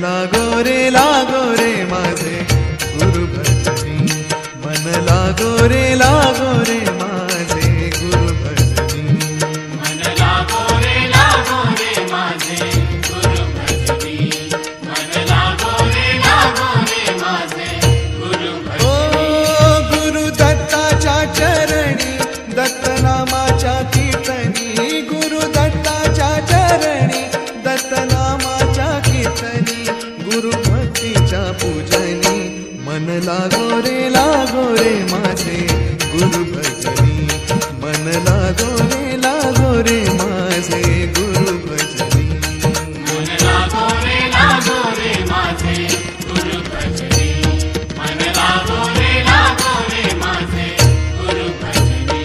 लागो रे माझे गुरु भजनी, मन लागो रे माझे गुरु भजनी, मन लागो रे माझे गुरु भजनी, मन लागो रे माझे गुरु ओ भजनी. गुरु दत्ताच्या चरणी दत्तनामाच्या कीर्तनी, गुरु दत्ताच्या चरणी दत्तनामाच्या कीर्तनी, गुरु भक्तीच्या पूजनी, मन लागो रे माझे गुरु भजनी, मन लागो रे माझे गुरु भजनी, मन लागो रे माझे गुरु भजनी, मन लागो रे माझे गुरु भजनी.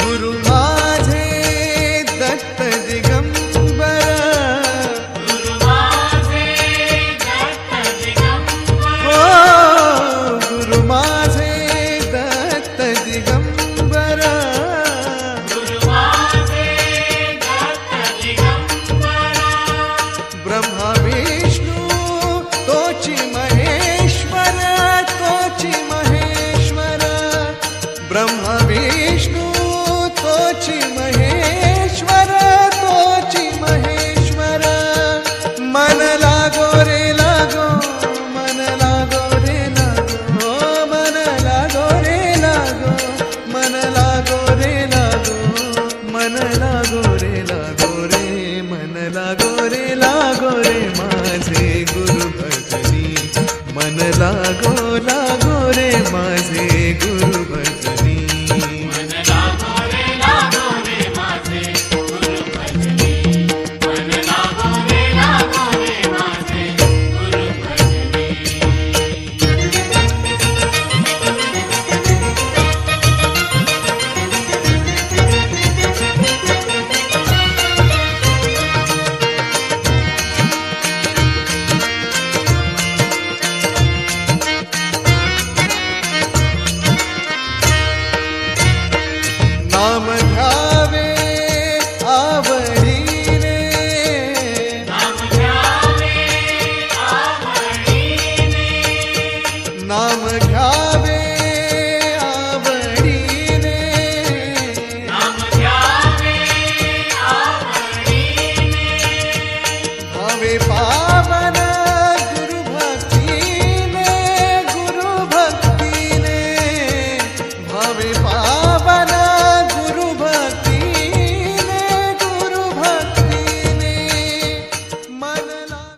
गुरु माझे दत्त दिगंबर, गुरु माझे दत्त दिगंबर, ओ गुरु माझे दत्त दिगंबर, गुरु माझे दत्त दिगंबर. ब्रह्मा विष्णू तोची महेश्वर, तोची महेश्वर, ब्रह्मा विष्णू तोची महेश्वर, तोची महेश्वर, मन लागो रे मन लागो रे मन लागो रे मन लागो रे मन लागो रे मन लागो रे माझे गुरु भजनी, मन लागो रे माझे गुरु भजनी.